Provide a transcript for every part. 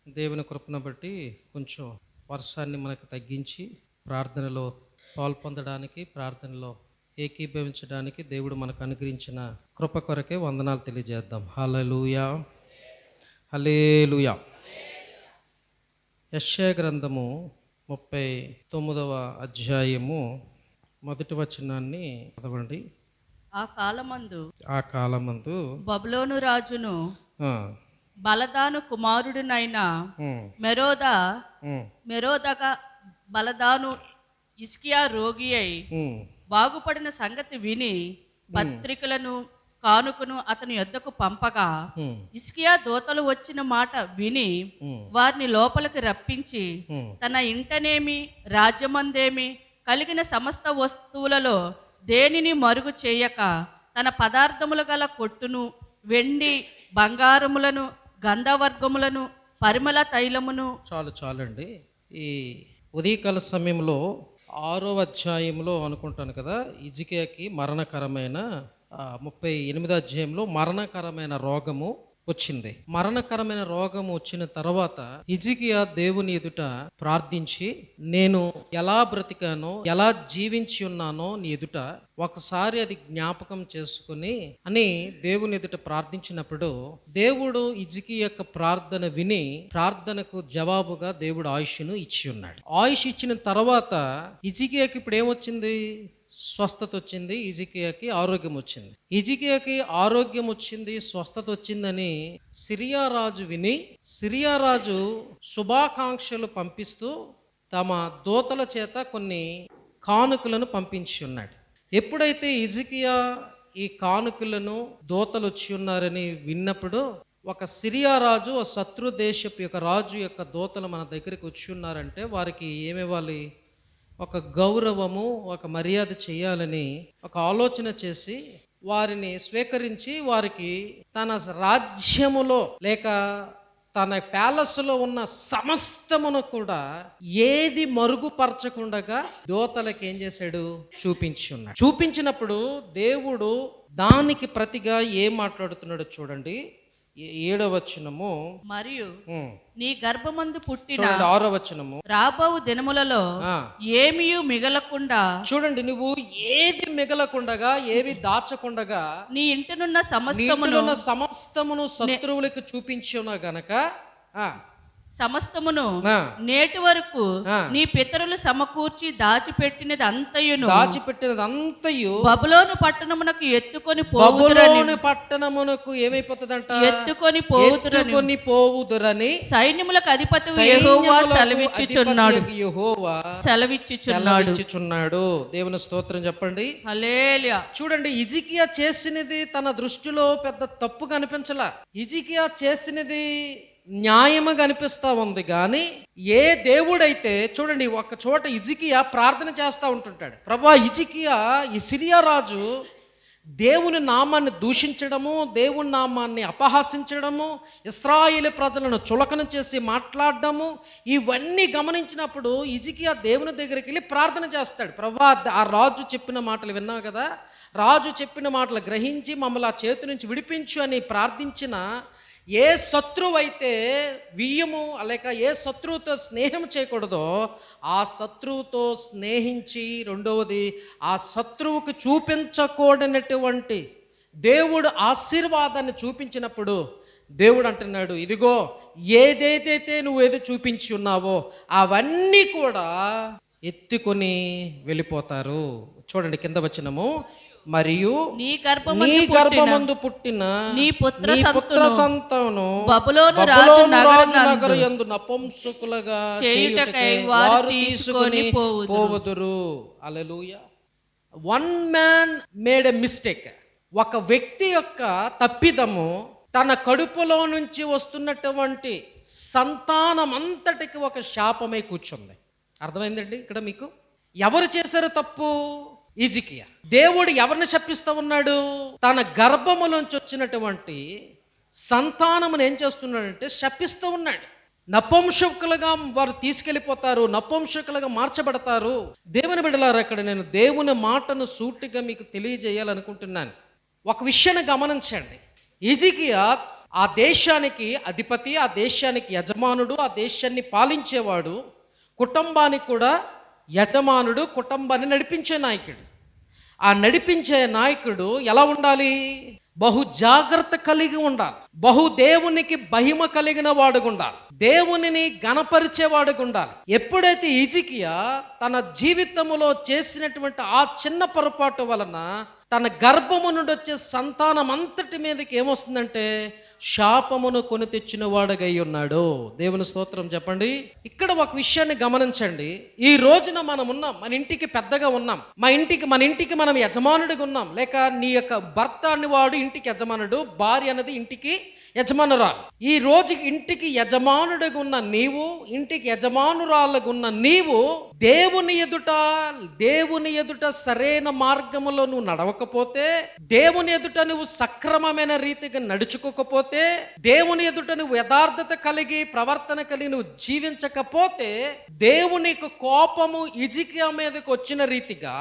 దేవుని కృపను బట్టి కొంచెం వర్షాన్ని మనకు తగ్గించి ప్రార్థనలో పాల్పొందడానికి, ప్రార్థనలో ఏకీభవించడానికి దేవుడు మనకు అనుగ్రహించిన కృప కొరకే వందనాలు తెలియజేద్దాం. హల్లెలూయా, హల్లెలూయా. యెషయా గ్రంథము 39వ అధ్యాయము మొదటి వచనాన్ని చదవండి. ఆ కాలమందు బబులోను రాజును బలదాను కుమారుడినైన మెరోదగా బలదాను హిజ్కియా రోగి అయి బాగుపడిన సంగతి విని పత్రికలను కానుకను అతని యొద్దకు పంపగా హిజ్కియా దూతలు వచ్చిన మాట విని వారిని లోపలికి రప్పించి తన ఇంటనేమి రాజ్యమందేమి కలిగిన సమస్త వస్తువులలో దేనిని మరుగు చేయక తన పదార్థములు గల కొట్టును, వెండి బంగారములను, గంధవర్గములను, పరిమళ తైలమును. చాలండి. ఈ ఉదయకాల సమయంలో 6వ అధ్యాయంలో అనుకుంటాను కదా, హిజ్కియాకి మరణకరమైన 38వ అధ్యాయంలో మరణకరమైన రోగము వచ్చింది. మరణకరమైన రోగం వచ్చిన తర్వాత హిజ్కియా దేవుని ఎదుట ప్రార్థించి, నేను ఎలా బ్రతికానో, ఎలా జీవించి ఉన్నానో నీ ఎదుట ఒకసారి అది జ్ఞాపకం చేసుకుని అని దేవుని ఎదుట ప్రార్థించినప్పుడు దేవుడు హిజ్కియా యొక్క ప్రార్థన విని ప్రార్థనకు జవాబుగా దేవుడు ఆయుష్ను ఇచ్చి ఉన్నాడు. ఆయుష్ ఇచ్చిన తర్వాత హిజ్కియాకి ఇప్పుడు ఏమొచ్చింది? స్వస్థత వచ్చింది. హిజ్కియాకి ఆరోగ్యం వచ్చింది. హిజ్కియాకి ఆరోగ్యం వచ్చింది, స్వస్థత వచ్చిందని సిరియా రాజు విని, సిరియా రాజు శుభాకాంక్షలు పంపిస్తూ తమ దూతల చేత కొన్ని కానుకలను పంపించి ఉన్నాడు. ఎప్పుడైతే హిజ్కియా ఈ కానుకలను దూతలు వచ్చి ఉన్నారని విన్నప్పుడు ఒక సిరియా రాజు, ఆ శత్రు దేశపు యొక్క రాజు యొక్క దూతలు మన దగ్గరికి వచ్చి ఉన్నారంటే వారికి ఏమివ్వాలి? ఒక గౌరవము, ఒక మర్యాద చేయాలని ఒక ఆలోచన చేసి వారిని స్వీకరించి వారికి తన రాజ్యములో లేక తన ప్యాలెస్లో ఉన్న సమస్తమును కూడా ఏది మరుగుపరచకుండగా దూతలకు ఏం చేశాడు? చూపించి ఉన్నాడు. చూపించినప్పుడు దేవుడు దానికి ప్రతిగా ఏం మాట్లాడుతున్నాడో చూడండి. 7వ వచనము, మరియు నీ గర్భమందు పుట్టిన 6వ వచనము, రాబోవు దినములలో ఏమీ మిగలకుండా. చూడండి, నువ్వు ఏది మిగలకుండగా, ఏవి దాచకుండగా నీ ఇంటినున్న సమస్తమును శత్రువులకు చూపించి ఉన్నా గనక సమస్తమును నేటి వరకు నీ పితరులు సమకూర్చి దాచిపెట్టినది అంతయు బబులోను పట్టణమునకు ఎత్తుకొని పట్టణమునకు ఏమైపోతుందంట? ఎత్తుకొని పోవుదురని సైన్యములకు అధిపతి యెహోవా సెలవిచ్చుచున్నాడు. దేవుని స్తోత్రం చెప్పండి. హల్లెలూయా. చూడండి, హిజ్కియా చేసినది తన దృష్టిలో పెద్ద తప్పుగా అనిపించలా. హిజ్కియా చేసినది న్యాయముగా అనిపిస్తా ఉంది. కానీ ఏ దేవుడైతే, చూడండి, ఒక చోట హిజ్కియా ప్రార్థన చేస్తూ ఉంటుంటాడు, ప్రభా హిజ్కియా, ఈ సిరియా రాజు దేవుని నామాన్ని దూషించడము, దేవుని నామాన్ని అపహాసించడము, ఇశ్రాయేలు ప్రజలను చులకన చేసి మాట్లాడడము, ఇవన్నీ గమనించినప్పుడు హిజ్కియా దేవుని దగ్గరికి వెళ్ళి ప్రార్థన చేస్తాడు. ప్రభా, ఆ రాజు చెప్పిన మాటలు విన్నావు కదా, రాజు చెప్పిన మాటలు గ్రహించి మమ్మల్ని ఆ చేతి నుంచి విడిపించు అని ప్రార్థించిన ఏ శత్రువు అయితే వియ్యము లేక ఏ శత్రువుతో స్నేహం చేయకూడదో ఆ శత్రువుతో స్నేహించి, రెండవది ఆ శత్రువుకు చూపించకూడనటువంటి దేవుడు ఆశీర్వాదాన్ని చూపించినప్పుడు దేవుడు అంటున్నాడు, ఇదిగో ఏదైతే నువ్వేదో చూపించి ఉన్నావో అవన్నీ కూడా ఎత్తుకొని వెళ్ళిపోతారు. చూడండి కింద వచనము, మరియు నీ గర్భమందు పుట్టిన నీ పుత్ర సంతానం బబులోను రాజు నగరు యందు నపుంసకులుగా చేయుటకై వారు తీసుకొని పోవుదురు. Hallelujah. One man made a mistake. ఒక వ్యక్తి యొక్క తప్పిదము తన కడుపులో నుంచి వస్తున్నటువంటి సంతానం అంతటికి ఒక శాపమై కూర్చుంది. అర్థమైందండి ఇక్కడ మీకు? ఎవరు చేశారు తప్పు? హిజ్కియా. దేవుడు ఎవరిని శపిస్తూ ఉన్నాడు? తన గర్భములోంచి వచ్చినటువంటి సంతానమును ఏం చేస్తున్నాడంటే శపిస్తూ ఉన్నాడు. నపుంసకులుగా వారు తీసుకెళ్ళిపోతారు, నపుంసకులుగా మార్చబడతారు. దేవుని బిడ్డలారా, అక్కడ నేను దేవుని మాటను సూటిగా మీకు తెలియజేయాలనుకుంటున్నాను. ఒక విషయాన్ని గమనించండి. హిజ్కియా ఆ దేశానికి అధిపతి, ఆ దేశానికి యజమానుడు, ఆ దేశాన్ని పాలించేవాడు, కుటుంబానికి కూడా యజమానుడు, కుటుంబాన్ని నడిపించే నాయకుడు. ఆ నడిపించే నాయకుడు ఎలా ఉండాలి? బహు జాగ్రత్త కలిగి ఉండాలి. బహు దేవునికి మహిమ కలిగిన వాడుగా ఉండాలి. దేవునిని గణపరిచేవాడుగా ఉండాలి. ఎప్పుడైతే హిజ్కియా తన జీవితంలో చేసినటువంటి ఆ చిన్న పొరపాటు వలన తన గర్భము నుండి వచ్చే సంతానం అంతటి మీదకి ఏమొస్తుందంటే శాపమును కొని తెచ్చిన వాడుగా ఉన్నాడు. దేవుని స్తోత్రం చెప్పండి. ఇక్కడ ఒక విషయాన్ని గమనించండి. ఈ రోజున మనం ఉన్నాం, మన ఇంటికి పెద్దగా ఉన్నాం, మన ఇంటికి మనం యజమానుడిగా ఉన్నాం. లేక నీ యొక్క భర్త అనేవాడు ఇంటికి యజమానుడు, భార్య అనేది ఇంటికి యజమానురాలు. ఈ రోజు ఇంటికి యజమానుడిగా ఉన్న నీవు, ఇంటికి యజమానురాలుగా ఉన్న నీవు దేవుని ఎదుట సరైన మార్గములో నువ్వు నడవకపోతే, దేవుని ఎదుట నువ్వు సక్రమమైన రీతిగా నడుచుకోకపోతే, దేవుని ఎదుట నువ్వు యథార్థత కలిగి ప్రవర్తన కలిగి నువ్వు జీవించకపోతే, దేవునికి కోపము హిజ్కియా మీదకి వచ్చిన రీతిగా,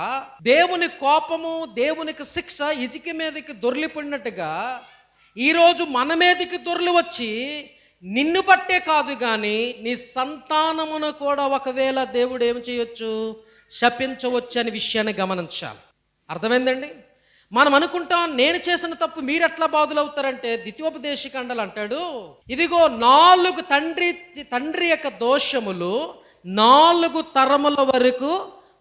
దేవుని కోపము, దేవునికి శిక్ష హిజ్కియా మీదకి దొర్లిపడినట్టుగా ఈరోజు మన మీదకి దొర్లి వచ్చి నిన్ను బట్టే కాదు కానీ నీ సంతానమును కూడా ఒకవేళ దేవుడు ఏమి చేయొచ్చు? శపించవచ్చు అనే విషయాన్ని గమనించాలి. అర్థమైందండి? మనం అనుకుంటాం నేను చేసిన తప్పు మీరు ఎట్లా బాధలవుతారంటే, ద్వితీయోపదేశకాండలు అంటాడు, ఇదిగో 4 తండ్రి యొక్క దోషములు 4 తరముల వరకు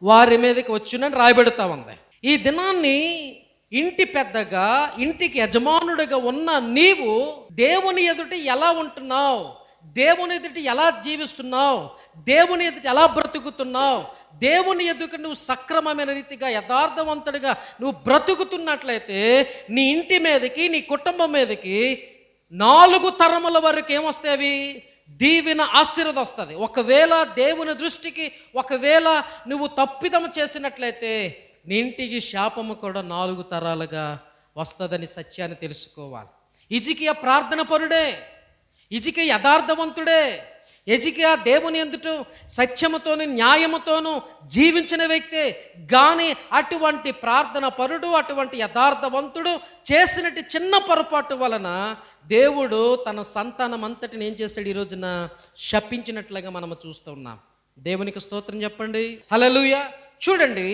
వారి మీదకి వచ్చునని రాయబెడతా ఉంది. ఈ దినాన్ని ఇంటి పెద్దగా, ఇంటికి యజమానుడిగా ఉన్న నీవు దేవుని ఎదుట ఎలా ఉంటున్నావు? దేవుని ఎదుట ఎలా జీవిస్తున్నావు? దేవుని ఎదుట ఎలా బ్రతుకుతున్నావు? దేవుని ఎదుట నువ్వు సక్రమమైన రీతిగా యథార్థవంతుడిగా నువ్వు బ్రతుకుతున్నట్లయితే నీ ఇంటి మీదకి, నీ కుటుంబం మీదకి 4 తరముల వరకు ఏమొస్తాయి? దీవెన, ఆశీర్వాదం వస్తుంది. ఒకవేళ దేవుని దృష్టికి ఒకవేళ నువ్వు తప్పిదం చేసినట్లయితే నీ ఇంటికి శాపము కూడా 4 తరాలుగా వస్తుందని సత్యాన్ని తెలుసుకోవాలి. హిజ్కియా ప్రార్థన పరుడే, హిజ్కియా యథార్థవంతుడే, హిజ్కియా దేవుని ఎదుట సత్యముతోను న్యాయముతోను జీవించిన వ్యక్తే. కానీ అటువంటి ప్రార్థన పరుడు, అటువంటి యథార్థవంతుడు చేసినట్టు చిన్న పొరపాటు వలన దేవుడు తన సంతానం అంతటిని ఏం చేశాడు? ఈ రోజున శపించినట్లుగా మనం చూస్తూ ఉన్నాం. దేవునికి స్తోత్రం చెప్పండి. హల్లెలూయా. చూడండి,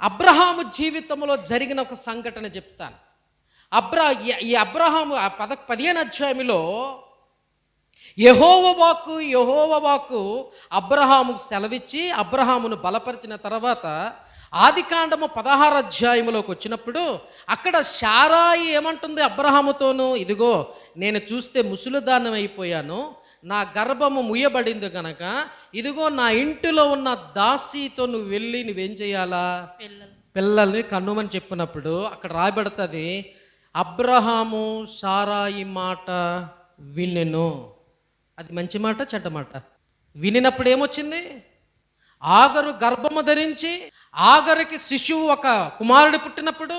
అబ్రహాము జీవితంలో జరిగిన ఒక సంఘటన చెప్తాను. ఈ అబ్రహాము 15వ అధ్యాయంలో యెహోవా వాక్కు అబ్రహాముకు సెలవిచ్చి అబ్రహామును బలపరిచిన తర్వాత ఆదికాండము 16వ అధ్యాయంలోకి వచ్చినప్పుడు అక్కడ శారాయి ఏమంటుంది అబ్రహాముతోనూ, ఇదిగో నేను చూస్తే ముసలిదానం అయిపోయాను, నా గర్భము ముయ్యబడింది గనక ఇదిగో నా ఇంటిలో ఉన్న దాసీతో నువ్వు వెళ్ళి నువ్వేం చేయాలా? పిల్లల్ని కన్నుమని చెప్పినప్పుడు అక్కడ రాయబడుతుంది, అబ్రహాము శారాయి మాట వినెను. అది మంచి మాట, చెడ్డ మాట? వినినప్పుడు ఏమొచ్చింది? ఆగరు గర్భము ధరించి, ఆగరుకి శిశువు ఒక కుమారుడు పుట్టినప్పుడు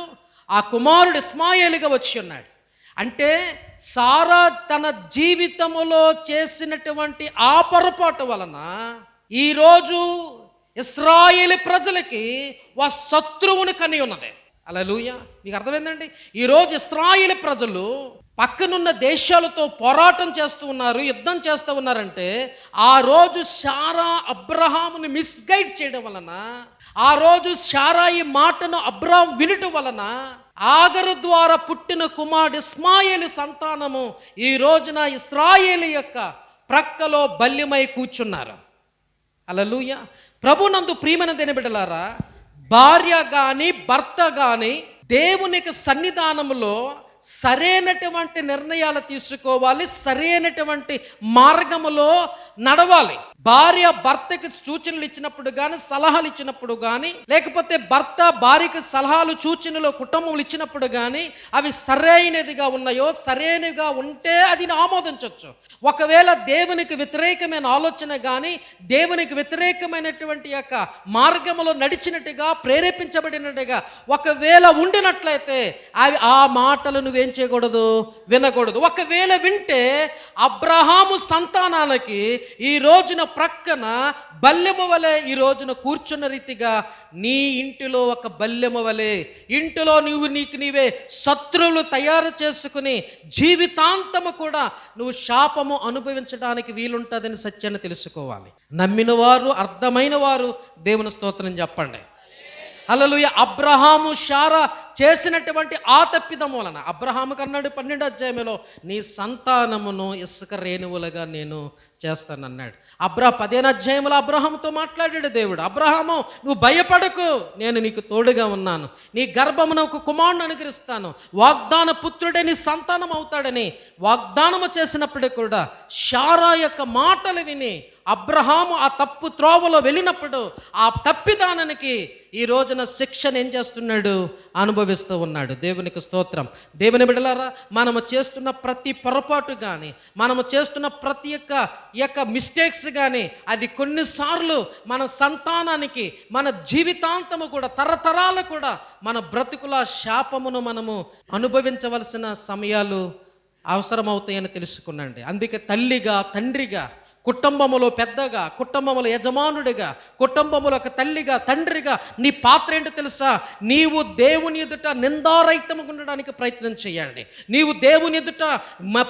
ఆ కుమారుడు ఇస్మాయేలుగా వచ్చి ఉన్నాడు. అంటే సారా తన జీవితములో చేసినటువంటి ఆ పొరపాటు వలన ఈరోజు ఇశ్రాయేలు ప్రజలకి ఒక శత్రువుని కని ఉన్నది. హల్లెలూయా. మీకు అర్థమైందండి? ఈరోజు ఇశ్రాయేలు ప్రజలు పక్కనున్న దేశాలతో పోరాటం చేస్తూ ఉన్నారు, యుద్ధం చేస్తూ ఉన్నారంటే ఆ రోజు శారా అబ్రహాముని మిస్గైడ్ చేయడం వలన, ఆ రోజు శారాయి మాటను అబ్రహాం వినటం వలన ఆగరు ద్వారా పుట్టిన కుమారుడు ఇస్మాయేలు సంతానము ఈ రోజున ఇశ్రాయేలు యొక్క ప్రక్కలో బల్యమై కూర్చున్నారు. హల్లెలూయా. ప్రభునందు ప్రియమైన దేని బిడ్డలారా, భార్య కానీ భర్త కానీ దేవునికి సన్నిధానంలో సరైనటువంటి నిర్ణయాలు తీసుకోవాలి, సరైనటువంటి మార్గములో నడవాలి. భార్య భర్తకి సూచనలు ఇచ్చినప్పుడు కానీ, సలహాలు ఇచ్చినప్పుడు కానీ, లేకపోతే భర్త భార్యకి సలహాలు సూచనలు కుటుంబములు ఇచ్చినప్పుడు కానీ అవి సరైనదిగా ఉన్నాయో, సరైనవిగా ఉంటే అది ఆమోదించవచ్చు. ఒకవేళ దేవునికి వ్యతిరేకమైన ఆలోచన కానీ, దేవునికి వ్యతిరేకమైనటువంటి యొక్క మార్గములో నడిచినట్టుగా ప్రేరేపించబడినట్టుగా ఒకవేళ ఉండినట్లయితే అవి ఆ మాటలు నువ్వేం చేయకూడదు? వినకూడదు. ఒకవేళ వింటే అబ్రహాము సంతానానికి ఈ రోజున ప్రక్కన బల్లెము వలె ఈ రోజున కూర్చున్న రీతిగా నీ ఇంటిలో ఒక బల్లెము వలె ఇంటిలో నీవే శత్రువులు తయారు చేసుకుని జీవితాంతము కూడా నువ్వు శాపము అనుభవించడానికి వీలుంటుందని సత్యాన్ని తెలుసుకోవాలి. నమ్మిన వారు, అర్థమైన వారు దేవుని స్తోత్రం చెప్పండి. హల్లెలూయా. అబ్రహాము శారా చేసినటువంటి ఆ తప్పిదం వలన అబ్రహాము కన్నాడు 12వ అధ్యాయంలో నీ సంతానమును ఇసుక రేణువులుగా నేను చేస్తానన్నాడు. 15వ అధ్యాయంలో అబ్రహాముతో మాట్లాడాడు దేవుడు. అబ్రహాము నువ్వు భయపడకు, నేను నీకు తోడుగా ఉన్నాను, నీ గర్భమున ఒక కుమారుని అనుగ్రహిస్తాను, వాగ్దాన పుత్రుడే నీ సంతానం అవుతాడని వాగ్దానము చేసినప్పుడు కూడా శారా యొక్క మాటలు విని అబ్రహాము ఆ తప్పు త్రోవలో వెళ్ళినప్పుడు ఆ తప్పిదానానికి ఈ రోజున శిక్షను ఏం చేస్తున్నాడు? అనుభవిస్తూ ఉన్నాడు. దేవునికి స్తోత్రం. దేవుని బిడ్డలారా, మనము చేస్తున్న ప్రతి పొరపాటు కానీ, మనము చేస్తున్న ప్రతి యొక్క మిస్టేక్స్ కానీ అది కొన్నిసార్లు మన సంతానానికి, మన జీవితాంతము కూడా, తరతరాలు కూడా మన బ్రతుకుల శాపమును మనము అనుభవించవలసిన సమయాలు అవసరమవుతాయని తెలుసుకున్నాండి. అందుకే తల్లిగా, తండ్రిగా, కుటుంబములో పెద్దగా, కుటుంబములో యజమానుడిగా, కుటుంబములో ఒక తల్లిగా, తండ్రిగా నీ పాత్ర ఏంటో తెలుసా? నీవు దేవుని ఎదుట నిందారహితముగా ఉండడానికి ప్రయత్నం చేయండి. నీవు దేవుని ఎదుట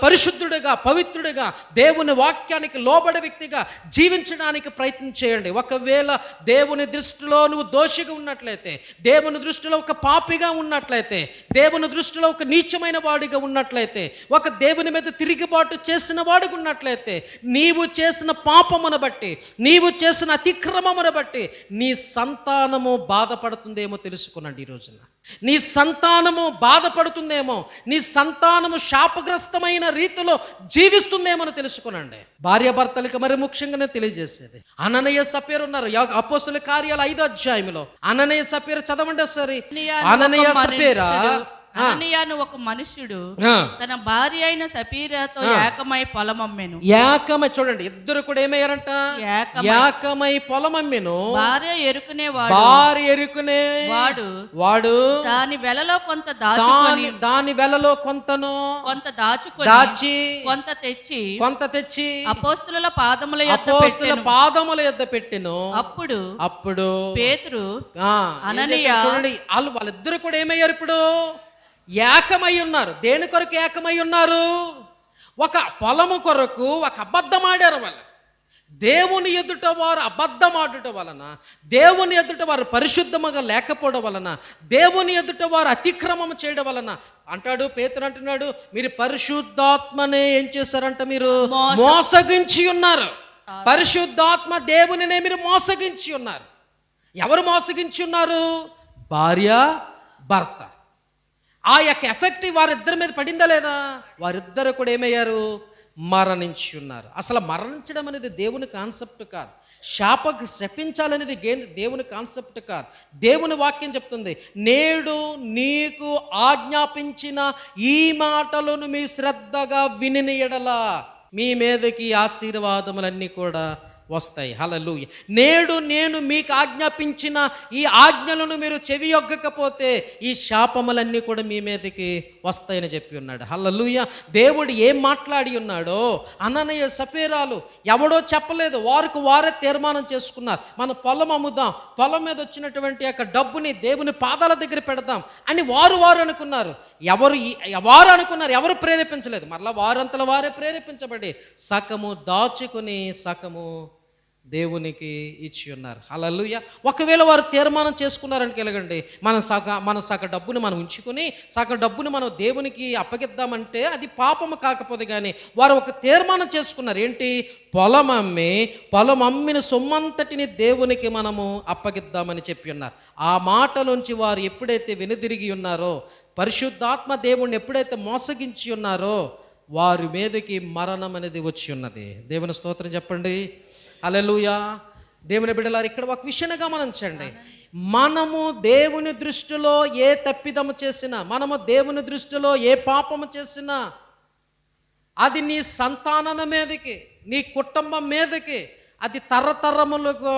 పరిశుద్ధుడిగా, పవిత్రుడిగా, దేవుని వాక్యానికి లోబడే వ్యక్తిగా జీవించడానికి ప్రయత్నం చేయండి. ఒకవేళ దేవుని దృష్టిలో నువ్వు దోషిగా ఉన్నట్లయితే, దేవుని దృష్టిలో ఒక పాపిగా ఉన్నట్లయితే, దేవుని దృష్టిలో ఒక నీచమైన వాడిగా ఉన్నట్లయితే, ఒక దేవుని మీద తిరుగుబాటు చేసిన వాడిగా ఉన్నట్లయితే, నీవు చేసిన పాపమును బట్టి, నీవు చేసిన అతిక్రమమును బట్టి నీ సంతానము బాధపడుతుందేమో తెలుసుకున్నాడు. ఈ రోజున నీ సంతానము బాధపడుతుందేమో, నీ సంతానము శాపగ్రస్తమైన రీతిలో జీవిస్తుందేమో తెలుసుకునండి. భార్యాభర్తలకు మరి ముఖ్యంగానే తెలియజేసేది. అననీయ సపేరు ఉన్నారు అపోస్తుల కార్యాలు 5వ అధ్యాయంలో. అననీయ సపేరు చదవండి ఒకసారి. అననీయ సపేరా అననీయను ఒక మనుష్యుడు తన భార్య అయిన సపీరాతో ఏకమై పొలమమ్మెను. ఏకమై, చూడండి, ఇద్దరు కూడా ఏమయ్యారంట? ఏకమై పొలమమ్మెను. భార్య ఎరుకునేవాడు దాని వెలలో కొంత దాచుకొని, దాని వెలలో కొంత దాచి కొంత తెచ్చి అపోస్తలుల పాదముల యొద్ద పెట్టెను. అప్పుడు పేతురు అననీయ, చూడండి, వాళ్ళిద్దరు కూడా ఏమయ్యారు? ఇప్పుడు ఏకమై ఉన్నారు. దేని కొరకు ఏకమై ఉన్నారు? ఒక పొలము కొరకు ఒక అబద్ధం ఆడారు వాళ్ళు. దేవుని ఎదుట వారు అబద్ధం ఆడుట వలన, దేవుని ఎదుట వారు పరిశుద్ధముగా లేకపోవడం వలన, దేవుని ఎదుట వారు అతిక్రమం చేయడం వలన అంటాడు పేతురు, అంటున్నాడు, మీరు పరిశుద్ధాత్మనే ఏం చేశారంట? మీరు మోసగించి ఉన్నారు. పరిశుద్ధాత్మ దేవునినే మీరు మోసగించి ఉన్నారు. ఎవరు మోసగించి ఉన్నారు? భార్య, భర్త. ఆ యొక్క ఎఫెక్ట్ వారిద్దరి మీద పడిందా లేదా? వారిద్దరు కూడా ఏమయ్యారు? మరణించి ఉన్నారు. అసలు మరణించడం అనేది దేవుని కాన్సెప్ట్ కాదు. శపించాలనేది దేవుని కాన్సెప్ట్ కాదు. దేవుని వాక్యం చెప్తుంది, నేడు నీకు ఆజ్ఞాపించిన ఈ మాటలను మీ శ్రద్ధగా విని ఎడల మీ మీదకి ఆశీర్వాదములన్నీ కూడా వస్తాయి. హల్లెలూయా. నేడు నేను మీకు ఆజ్ఞాపించిన ఈ ఆజ్ఞలను మీరు చెవియొగ్గకపోతే ఈ శాపములన్నీ కూడా మీ మీదకి వస్తాయని చెప్పి ఉన్నాడు. హల్లెలూయా. దేవుడు ఏం మాట్లాడి ఉన్నాడో అననీయ సపేరాలు ఎవడో చెప్పలేదు, వారే తీర్మానం చేసుకున్నారు. మన పొలం అమ్ముదాం, పొలం మీద వచ్చినటువంటి యొక్క డబ్బుని దేవుని పాదాల దగ్గర పెడదాం అని వారు అనుకున్నారు. వారు అనుకున్నారు, ఎవరు ప్రేరేపించలేదు. మరలా వారంతలో వారే ప్రేరేపించబడి సగము దాచుకుని సగము దేవునికి ఇచ్చి ఉన్నారు. హల్లెలూయా. ఒకవేళ వారు తీర్మానం చేసుకున్నారని కలగండి, మన సగ డబ్బుని మనం ఉంచుకొని సగ డబ్బుని మనం దేవునికి అప్పగిద్దామంటే అది పాపము కాకపోతే కానీ వారు ఒక తీర్మానం చేసుకున్నారు. ఏంటి? పొలం అమ్మిన సొమ్మంతటిని దేవునికి మనము అప్పగిద్దామని చెప్పి ఉన్నారు. ఆ మాటలోంచి వారు ఎప్పుడైతే వెనుదిరిగి ఉన్నారో, పరిశుద్ధాత్మ దేవుణ్ణి ఎప్పుడైతే మోసగించి ఉన్నారో వారి మీదకి మరణం అనేది వచ్చి ఉన్నది. దేవుని స్తోత్రం చెప్పండి. హల్లెలూయా. దేవుని బిడ్డలారు, ఇక్కడ ఒక విషయాన్ని గమనించండి. మనము దేవుని దృష్టిలో ఏ తప్పిదము చేసినా, మనము దేవుని దృష్టిలో ఏ పాపము చేసినా అది నీ సంతానం మీదకి, నీ కుటుంబం మీదకి అది తరతరములుగా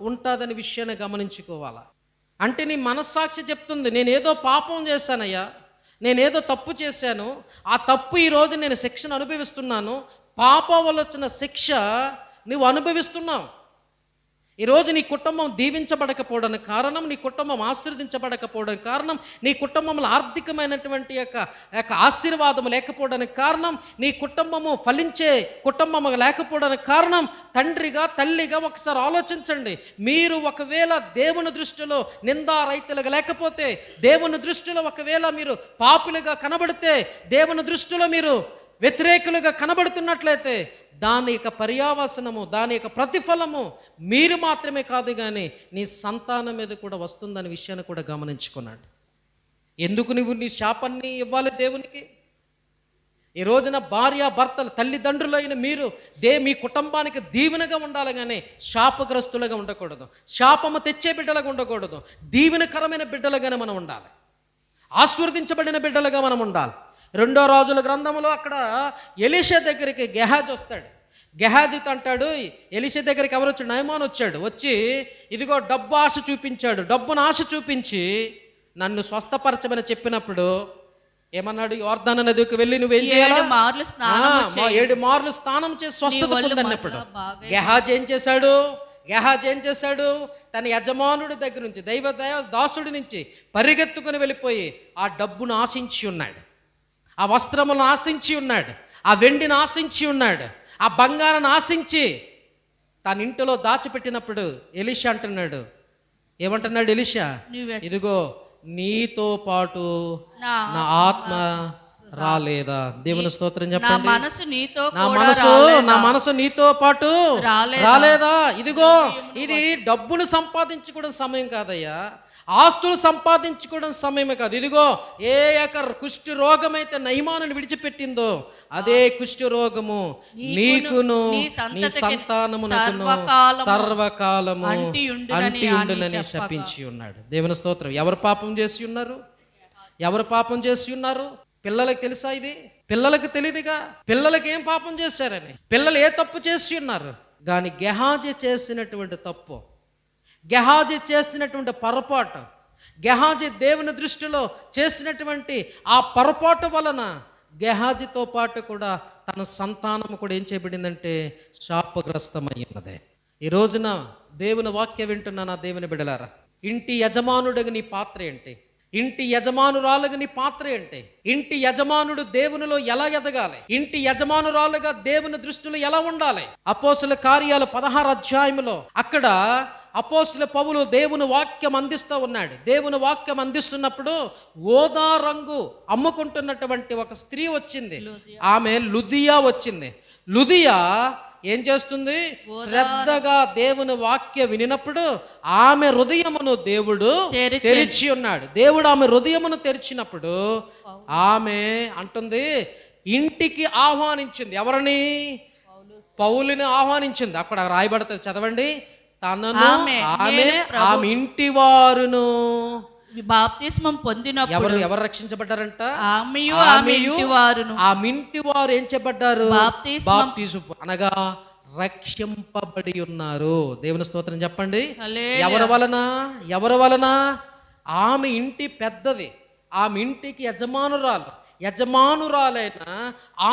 ఉంటుందని విషయాన్ని గమనించుకోవాలా. అంటే నీ మనస్సాక్షి చెప్తుంది, నేనేదో పాపం చేశానయ్యా, నేనేదో తప్పు చేశాను, ఆ తప్పు ఈరోజు నేను శిక్షను అనుభవిస్తున్నాను, పాపం వల్ల వచ్చిన శిక్ష నువ్వు అనుభవిస్తున్నావు. ఈరోజు నీ కుటుంబం దీవించబడకపోవడానికి కారణం, నీ కుటుంబం ఆశీర్వదించబడకపోవడానికి కారణం, నీ కుటుంబంలో ఆర్థికమైనటువంటి యొక్క ఆశీర్వాదం లేకపోవడానికి కారణం, నీ కుటుంబము ఫలించే కుటుంబము లేకపోవడానికి కారణం తండ్రిగా తల్లిగా ఒకసారి ఆలోచించండి. మీరు ఒకవేళ దేవుని దృష్టిలో నిందారహితులుగా లేకపోతే, దేవుని దృష్టిలో ఒకవేళ మీరు పాపులుగా కనబడితే, దేవుని దృష్టిలో మీరు వ్యతిరేకులుగా కనబడుతున్నట్లయితే దాని యొక్క పర్యావసనము, దాని యొక్క ప్రతిఫలము మీరు మాత్రమే కాదు కానీ నీ సంతానం మీద కూడా వస్తుందనే విషయాన్ని కూడా గమనించుకున్నాడు. ఎందుకు నువ్వు నీ శాపాన్ని ఇవ్వాలి దేవునికి? ఈ రోజున భార్య భర్తలు తల్లిదండ్రులైన మీరు మీ కుటుంబానికి దీవెనగా ఉండాలి కానీ శాపగ్రస్తులుగా ఉండకూడదు, శాపము తెచ్చే బిడ్డలుగా ఉండకూడదు. దీవెనకరమైన బిడ్డలుగానే మనం ఉండాలి, ఆశీర్వదించబడిన బిడ్డలుగా మనం ఉండాలి. 2 రాజుల గ్రంథంలో అక్కడ ఎలీషా దగ్గరికి గెహాజీ వస్తాడు. గెహాజీతో అంటాడు, ఎలీషా దగ్గరికి ఎవరు వచ్చాడు? నయమాను వచ్చాడు. వచ్చి ఇదిగో డబ్బు ఆశ చూపించాడు. డబ్బును ఆశ చూపించి నన్ను స్వస్థపరచమని చెప్పినప్పుడు ఏమన్నాడు? యోర్దాను నదికి వెళ్ళి నువ్వేం చేయాలి? 7 మార్లు స్నానం చేసి స్వస్థత పొందన్నప్పుడు గెహాజీ ఏం చేశాడు? తన యజమానుడి దగ్గర నుంచి, దైవ దాసుడి నుంచి పరిగెత్తుకుని వెళ్ళిపోయి ఆ డబ్బును ఆశించి ఉన్నాడు, ఆ వస్త్రములను ఆశించి ఉన్నాడు, ఆ వెండిని ఆశించి ఉన్నాడు, ఆ బంగారాన్ని ఆశించి తన ఇంటిలో దాచిపెట్టినప్పుడు ఎలీషా అంటున్నాడు, ఏమంటున్నాడు ఎలీషా? ఇదిగో నీతో పాటు నా ఆత్మ రాలేదా? దేవుని స్తోత్రం చెప్పండి. నా మనసు నీతో పాటు రాలేదా? ఇదిగో ఇది డబ్బును సంపాదించుకోవడం సమయం కాదయ్యా, ఆస్తులు సంపాదించుకోవడం సమయమే కాదు. ఇదిగో ఏ యొక్క కుష్టి రోగం అయితే నయమానుని విడిచిపెట్టిందో అదే కుష్టి రోగము నీకును నీ సంతానమునకును సర్వకాలము అంటి ఉండునని శపించి ఉన్నాడు. దేవుని స్తోత్రం. ఎవరు పాపం చేసి ఉన్నారు? పిల్లలకు తెలుసా? ఇది పిల్లలకు తెలియదుగా. పిల్లలకి ఏం పాపం చేశారని, పిల్లలు ఏ తప్పు చేసి ఉన్నారు? కానీ గెహాజీ చేసినటువంటి తప్పు, గెహాజీ చేసినటువంటి పొరపాటు, గెహాజీ దేవుని దృష్టిలో చేసినటువంటి ఆ పొరపాటు వలన గెహాజీతో పాటు కూడా తన సంతానం కూడా ఏం చేయబడిందంటే శాపగ్రస్తమై ఉన్నది. ఈ రోజున దేవుని వాక్యం వింటున్నా నా దేవుని బిడ్డలారా, ఇంటి యజమానుడిగా నీ పాత్ర ఏంటి? ఇంటి యజమానురాలుగా నీ పాత్ర ఏంటి? ఇంటి యజమానుడు దేవునిలో ఎలా ఎదగాలి? ఇంటి యజమానురాలుగా దేవుని దృష్టిలో ఎలా ఉండాలి? అపోస్తుల కార్యాలు 16 అధ్యాయంలో అక్కడ అపోస్తుల పౌలు దేవుని వాక్యం అందిస్తూ ఉన్నాడు. దేవుని వాక్యం అందిస్తున్నప్పుడు ఓదా రంగు అమ్ముకుంటున్నటువంటి ఒక స్త్రీ వచ్చింది. ఆమె లుదియా వచ్చింది. లుదియా ఏం చేస్తుంది? శ్రద్ధగా దేవుని వాక్య వినినప్పుడు ఆమె హృదయమును దేవుడు తెరిచి ఉన్నాడు. దేవుడు ఆమె హృదయమును తెరిచినప్పుడు ఆమె అంటుంది, ఇంటికి ఆహ్వానించింది. ఎవరిని? పౌలుని ఆహ్వానించింది. అక్కడ రాయబడుతుంది, చదవండి. తనను ఆమె ఇంటి వారును బాప్తిస్మం పొందినప్పుడు ఎవరు రక్షించబడ్డారంట? ఆమె ఇంటి వారు ఏం చేయబడ్డారు? బాప్తిస్మం అనగా రక్షింపబడి ఉన్నారు. దేవుని స్తోత్రం చెప్పండి. ఎవరి వలన? ఆమె ఇంటి పెద్దది, ఆమె ఇంటికి యజమానురాలైన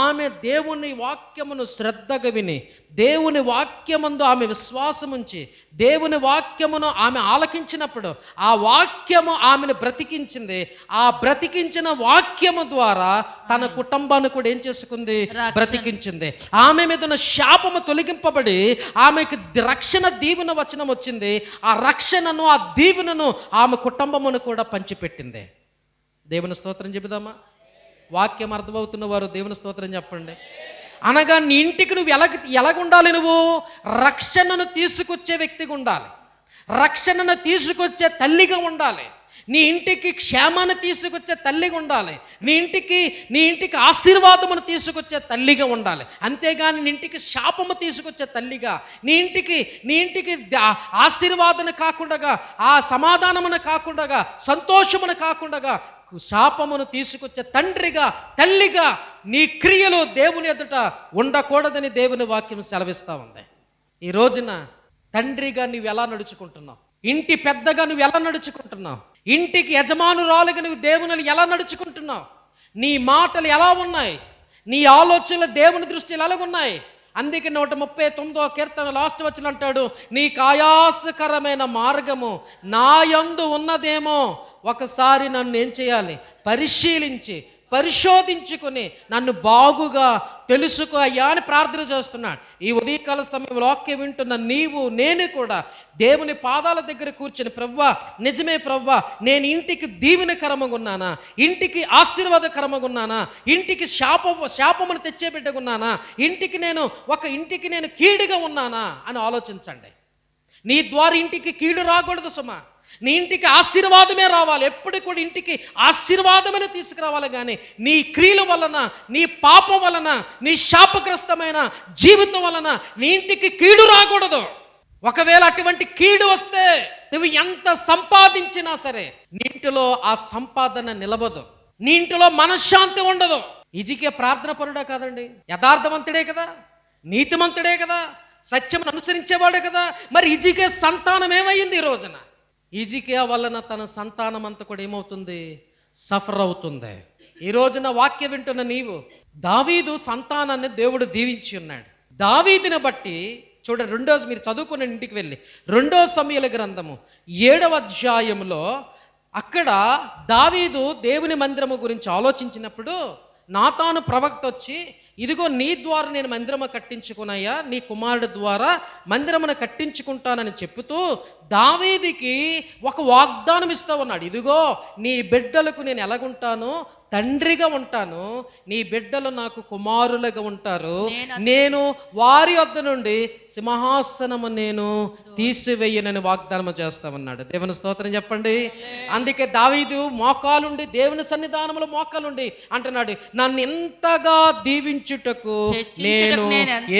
ఆమె దేవుని వాక్యమును శ్రద్ధగా విని, దేవుని వాక్యమందు ఆమె విశ్వాసం ఉంచి, దేవుని వాక్యమును ఆమె ఆలకించినప్పుడు ఆ వాక్యము ఆమెను బ్రతికించింది. ఆ బ్రతికించిన వాక్యము ద్వారా తన కుటుంబాన్ని కూడా ఏం చేసుకుంది? బ్రతికించింది. ఆమె మీద ఉన్న శాపము తొలగింపబడి ఆమెకు రక్షణ దీవెన వచనం వచ్చింది. ఆ రక్షణను, ఆ దీవెనను ఆమె కుటుంబమును కూడా పంచిపెట్టింది. దేవుని స్తోత్రం చెబుదామా? వాక్యం అర్థమవుతున్న వారు దేవుని స్తోత్రం చెప్పండి. అనగా నీ ఇంటికి నువ్వు ఎలాగుండాలి? నువ్వు రక్షణను తీసుకొచ్చే వ్యక్తిగా ఉండాలి, రక్షణను తీసుకొచ్చే తల్లిగా ఉండాలి, నీ ఇంటికి క్షేమాన్ని తీసుకొచ్చే తల్లిగా ఉండాలి, నీ ఇంటికి ఆశీర్వాదమును తీసుకొచ్చే తల్లిగా ఉండాలి. అంతేగాని నీ ఇంటికి శాపము తీసుకొచ్చే తల్లిగా, నీ ఇంటికి ఆశీర్వాదన కాకుండా, ఆ సమాధానమును కాకుండా, సంతోషమును కాకుండా శాపమును తీసుకొచ్చే తండ్రిగా, తల్లిగా నీ క్రియలు దేవుని ఎదుట ఉండకూడదని దేవుని వాక్యం సెలవిస్తూ ఉంది. ఈ రోజున తండ్రిగా నువ్వు ఎలా నడుచుకుంటున్నావు? ఇంటి పెద్దగా నువ్వు ఎలా నడుచుకుంటున్నావు? ఇంటికి యజమానురాలుగా నువ్వు దేవుని ఎలా నడుచుకుంటున్నావు? నీ మాటలు ఎలా ఉన్నాయి? నీ ఆలోచనలు దేవుని దృష్టిలో ఎలాగున్నాయి అందుకే 139వ కీర్తన లాస్ట్ వచనం అంటాడు, నీకు ఆయాసకరమైన మార్గము నా యందు ఉన్నదేమో ఒకసారి నన్ను ఏం చేయాలి, పరిశీలించి పరిశోధించుకుని నన్ను బాగుగా తెలుసుకో అయ్యా అని ప్రార్థన చేస్తున్నాడు. ఈ ఉదయకాల సమయం వాక్యం వింటున్న నీవు నేను కూడా దేవుని పాదాల దగ్గర కూర్చొని, ప్రవ్వా నిజమే ప్రవ్వా, నేను ఇంటికి దీవెనకరముగా ఉన్నానా, ఇంటికి ఆశీర్వాదకరముగా ఉన్నానా, ఇంటికి శాపమును తెచ్చేబెట్టుకున్నానా, ఇంటికి నేను కీడుగా ఉన్నానా అని ఆలోచించండి. నీ ద్వారా ఇంటికి కీడు రాకూడదు సుమా, నీ ఇంటికి ఆశీర్వాదమే రావాలి. ఎప్పుడు కూడా ఇంటికి ఆశీర్వాదమని తీసుకురావాలి, కానీ నీ క్రియల వలన, నీ పాపం వలన, నీ శాపగ్రస్తమైన జీవితం వలన నీ ఇంటికి కీడు రాకూడదు. ఒకవేళ అటువంటి కీడు వస్తే నువ్వు ఎంత సంపాదించినా సరే నీ ఇంటిలో ఆ సంపాదన నిలవదు, నీ ఇంటిలో మనశ్శాంతి ఉండదు. హిజ్కియా ప్రార్థన పరుడా కాదండి, యథార్థవంతుడే కదా, నీతిమంతుడే కదా, సత్యం అనుసరించేవాడే కదా. మరి హిజ్కియా సంతానం ఏమైంది ఈ రోజున? హిజ్కియా వలన తన సంతానం అంతా కూడా ఏమవుతుంది, సఫర్ అవుతుంది. ఈ రోజున వాక్యం వింటున్న నీవు, దావీదు సంతానాన్ని దేవుడు దీవించి ఉన్నాడు. దావీదుని బట్టి చూడండి, మీరు చదువుకున్న ఇంటికి వెళ్ళి 2 సమూయేలు గ్రంథము 7వ అధ్యాయంలో అక్కడ దావీదు దేవుని మందిరము గురించి ఆలోచించినప్పుడు నాతాను ప్రవక్త వచ్చి, ఇదిగో నీ ద్వారా నేను మందిరము కట్టించుకున్నాయా, నీ కుమారుడు ద్వారా మందిరమును కట్టించుకుంటానని చెప్పుతూ దావీదుకి ఒక వాగ్దానం ఇస్తూ ఉన్నాడు. ఇదిగో నీ బిడ్డలకు నేను ఎలాగుంటాను, తండ్రిగా ఉంటాను, నీ బిడ్డలు నాకు కుమారులుగా ఉంటారు, నేను వారి వద్ద నుండి సింహాసనము నేను తీసివేయనని వాగ్దానం చేస్తామన్నాడు. దేవుని స్తోత్రం చెప్పండి. అందుకే దావీదు మోకాలుండి దేవుని సన్నిధానంలో మోకాలుండి అంటున్నాడు, నన్ను ఎంతగా దీవించుటకు నేను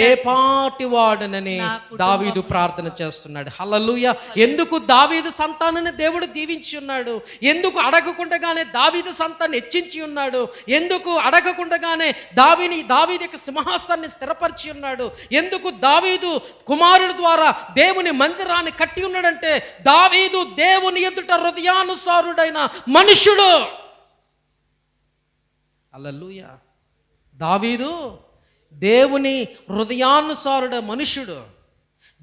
ఏ పాటి వాడనని దావీదు ప్రార్థన చేస్తున్నాడు. హల్లెలూయా. ఎందుకు దావీదు సంతానాన్ని దేవుడు దీవించి ఉన్నాడు? ఎందుకు అడగకుండానే దావీదు సంతాన్ని హెచ్చించి ఉన్నాడు? ఎందుకు అడగకుండానే దావీదు యొక్క సింహాసనాన్ని స్థిరపరిచి ఉన్నాడు? ఎందుకు దావీదు కుమారుడు ద్వారా దేవుని మందిరాన్ని కట్టి ఉన్నాడంటే దావీదు దేవుని ఎదుట హృదయానుసారుడైన మనుషుడు. హల్లెలూయా. దావీదు దేవుని హృదయానుసారుడ మనుషుడు.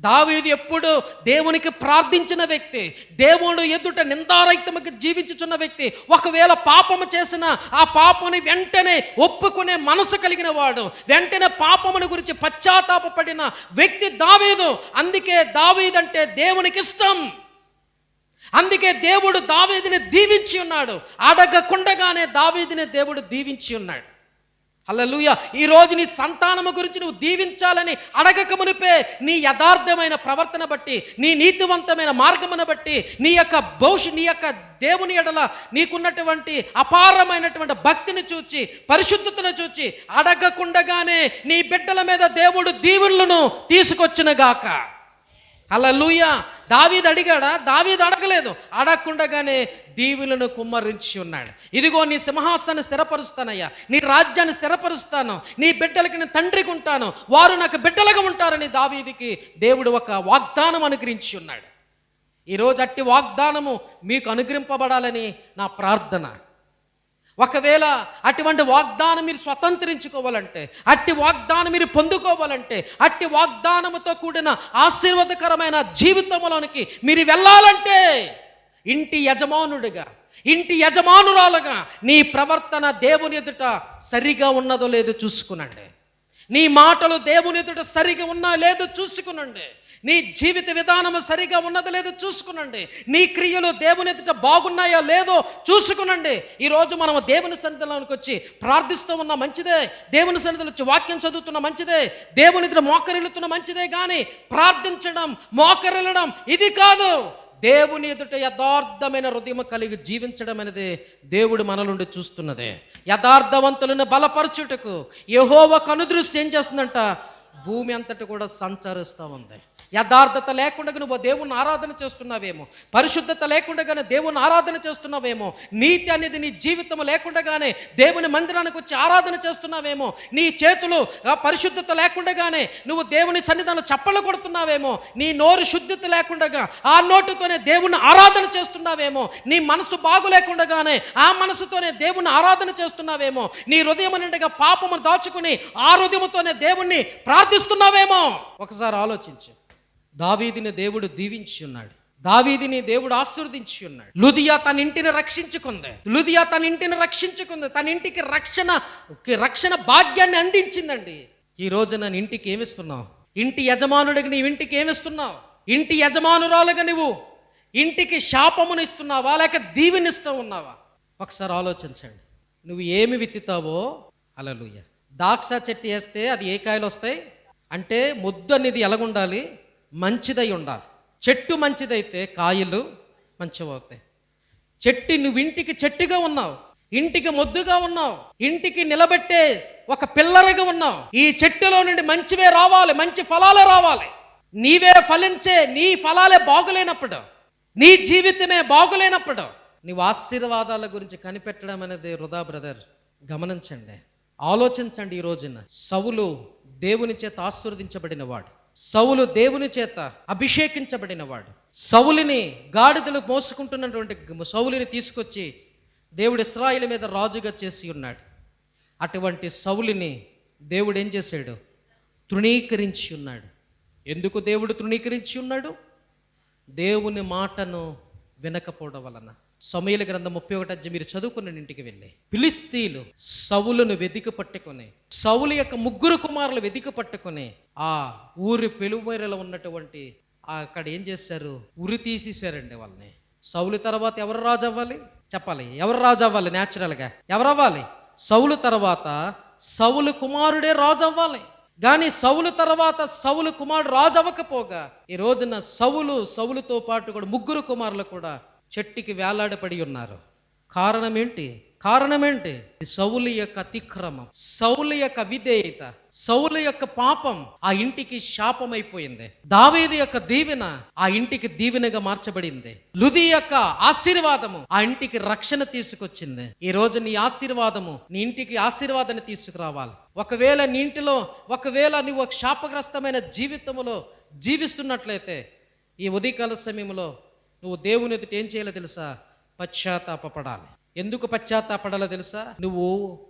దావీదు ఎప్పుడు దేవునికి ప్రార్థించిన వ్యక్తి, దేవుడు ఎదుట నిందారహితముగా జీవించుచున్న వ్యక్తి. ఒకవేళ పాపము చేసిన ఆ పాపని వెంటనే ఒప్పుకునే మనసు కలిగిన వాడు, వెంటనే పాపముని గురించి పశ్చాత్తాపపడిన వ్యక్తి దావీదు. అందుకే దావీదు అంటే దేవునికి ఇష్టం. అందుకే దేవుడు దావీదుని దీవించి ఉన్నాడు. అడగకుండగానే దావీదుని దేవుడు దీవించి ఉన్నాడు. హల్లెలూయా. ఈరోజు నీ సంతానము గురించి నువ్వు దీవించాలని అడగక మునిపే నీ యథార్థమైన ప్రవర్తన బట్టి, నీ నీతివంతమైన మార్గమును బట్టి, నీ యొక్క దేవుని ఎడల నీకున్నటువంటి అపారమైనటువంటి భక్తిని చూచి, పరిశుద్ధతను చూచి అడగకుండగానే నీ బిడ్డల మీద దేవుడు దీవెనలను తీసుకొచ్చునుగాక. హల్లెలూయా. దావీదు అడిగాడా? దావీదు అడగలేదు. అడగకుండగానే దీవులను కుమ్మరించి ఉన్నాడు. ఇదిగో నీ సింహాసనాన్ని స్థిరపరుస్తానయ్యా, నీ రాజ్యాన్ని స్థిరపరుస్తాను, నీ బిడ్డలకి నేను తండ్రికి ఉంటాను, వారు నాకు బిడ్డలుగా ఉంటారని దావీదుకి దేవుడు ఒక వాగ్దానం అనుగ్రహించి ఉన్నాడు. ఈరోజు అట్టి వాగ్దానము మీకు అనుగ్రహింపబడాలని నా ప్రార్థన. ఒకవేళ అటువంటి వాగ్దానం మీరు స్వతంత్రించుకోవాలంటే, అట్టి వాగ్దానం మీరు పొందుకోవాలంటే, అట్టి వాగ్దానముతో కూడిన ఆశీర్వాదకరమైన జీవితంలోనికి మీరు వెళ్ళాలంటే ఇంటి యజమానుడిగా, ఇంటి యజమానురాలుగా నీ ప్రవర్తన దేవుని ఎదుట సరిగా ఉన్నదో లేదో చూసుకునండి. నీ మాటలు దేవుని ఎదుట సరిగా ఉన్నా లేదో చూసుకునండి. నీ జీవిత విధానము సరిగా ఉన్నదో లేదో చూసుకునండి. నీ క్రియలు దేవుని ఎదుట బాగున్నాయో లేదో చూసుకునండి. ఈరోజు మనం దేవుని సన్నిధిలోకి వచ్చి ప్రార్థిస్తూ ఉన్న మంచిదే, దేవుని సన్నిధిలో వచ్చి వాక్యం చదువుతున్న మంచిదే, దేవుని ఎదుట మోకరిల్లుతున్న మంచిదే, కానీ ప్రార్థించడం, మోకరిల్లడం ఇది కాదు. దేవుని ఎదుట యథార్థమైన హృదయం కలిగి జీవించడం అనేది దేవుడు మన నుండి చూస్తున్నదే. యథార్థవంతులను బలపరచుటకు యెహోవా కనుదృష్టి ఏం చేస్తుందంట? భూమి అంతటి కూడా సంచరిస్తూ ఉంది. యథార్థత లేకుండా నువ్వు దేవుని ఆరాధన చేస్తున్నావేమో, పరిశుద్ధత లేకుండానే దేవుని ఆరాధన చేస్తున్నావేమో, నీతి అనేది నీ జీవితం లేకుండానే దేవుని మందిరానికి వచ్చి ఆరాధన చేస్తున్నావేమో, నీ చేతులు పరిశుద్ధత లేకుండానే నువ్వు దేవుని సన్నిధానంలో చప్పలు కొడుతున్నావేమో, నీ నోరు శుద్ధత లేకుండా ఆ నోటుతోనే దేవుని ఆరాధన చేస్తున్నావేమో, నీ మనసు బాగు లేకుండానే ఆ మనసుతోనే దేవుని ఆరాధన చేస్తున్నావేమో, నీ హృదయం నిండుగా పాపము దాచుకుని ఆ హృదయముతోనే దేవుణ్ణి ప్రార్థిస్తున్నావేమో. ప్రార్థిస్తున్నావేమో ఒకసారి ఆలోచించు. దావీదుని దేవుడు దీవించి ఉన్నాడు, దావీదుని దేవుడు ఆశీర్వదించి ఉన్నాడు. లుదియా తన ఇంటిని రక్షించుకుంది, లుదియా తన ఇంటిని రక్షించుకుంది, తన ఇంటికి రక్షణ భాగ్యాన్ని అందించిందండి. ఈ రోజు నన్ను ఇంటికి ఏమిస్తున్నావు? ఇంటి యజమానుడికి నీవు ఇంటికి ఏమిస్తున్నావు? ఇంటి యజమానురాలుగా నువ్వు ఇంటికి శాపమును ఇస్తున్నావా లేక దీవెనిస్తూ ఉన్నావా? ఒకసారి ఆలోచించండి. నువ్వు ఏమి విత్తుతావో, హల్లెలూయా. ద్రాక్ష చెట్టు వేస్తే అది ఏ కాయలు వస్తాయి అంటే ముద్దు అనేది ఎలాగుండాలి? మంచిదై ఉండాలి. చెట్టు మంచిదైతే కాయలు మంచివవుతాయి. నువ్వు ఇంటికి చెట్టుగా ఉన్నావు, ఇంటికి మొద్దుగా ఉన్నావు, ఇంటికి నిలబెట్టే ఒక పిల్లరగా ఉన్నావు. ఈ చెట్టులో నుండి మంచివే రావాలి, మంచి ఫలాలే రావాలి. నీవే ఫలించే నీ ఫలాలే బాగులేనప్పుడు, నీ జీవితమే బాగులేనప్పుడు నీవు ఆశీర్వాదాల గురించి కనిపెట్టడం అనేది వృధా. బ్రదర్, గమనించండి, ఆలోచించండి. ఈ రోజున సౌలు దేవుని చేత ఆశీర్వదించబడిన వాడు, సౌలు దేవుని చేత అభిషేకించబడిన వాడు. సౌలుని గాడిదలు మోసుకుంటున్నటువంటి సౌలుని తీసుకొచ్చి దేవుడు ఇశ్రాయేలు మీద రాజుగా చేసి ఉన్నాడు. అటువంటి సౌలుని దేవుడు ఏం చేశాడు? తృణీకరించి ఉన్నాడు. ఎందుకు దేవుడు తృణీకరించి ఉన్నాడు? దేవుని మాటను వినకపోవడం వలన. సమూయేలు గ్రంథం 31 మీరు చదువుకున్న ఇంటికి వెళ్ళి ఫిలిష్తీయులు సౌలును వెదికి పట్టుకొని, సౌలు యొక్క 3 కుమారులు వెదికి పట్టుకొని ఆ ఊరి పెలుమేరలో ఉన్నటువంటి అక్కడ ఏం చేశారు? ఉరి తీసేశారండి వాళ్ళని. సౌలు తర్వాత ఎవరు రాజు అవ్వాలి? చెప్పాలి, ఎవరు రాజు అవ్వాలి? న్యాచురల్గా ఎవరు అవ్వాలి? సౌలు తర్వాత సౌలు కుమారుడే రాజు అవ్వాలి. కానీ సౌలు తర్వాత సౌలు కుమారుడు రాజు అవ్వకపోగా ఈ రోజున సౌలుతో పాటు కూడా 3 కుమారులు కూడా చెట్టుకి వేలాడపడి ఉన్నారు. కారణం ఏంటి? సౌలు యొక్క అతిక్రమం, సౌలు యొక్క విధేయత, సౌలు యొక్క పాపం ఆ ఇంటికి శాపమైపోయింది. దావీదు యొక్క దీవెన ఆ ఇంటికి దీవెనగా మార్చబడింది. లుది యొక్క ఆశీర్వాదము ఆ ఇంటికి రక్షణ తీసుకొచ్చింది. ఈ రోజు నీ ఆశీర్వాదము నీ ఇంటికి ఆశీర్వాదాన్ని తీసుకురావాలి. ఒకవేళ నీ ఇంటిలో నువ్వు ఒక శాపగ్రస్తమైన జీవితంలో జీవిస్తున్నట్లయితే ఈ ఉదయకాల సమయంలో నువ్వు దేవుని ఎదుట ఏం చేయాలో తెలుసా? పశ్చాత్తాపపడాలి. ఎందుకు పశ్చాత్తాపడాలో తెలుసా? నువ్వు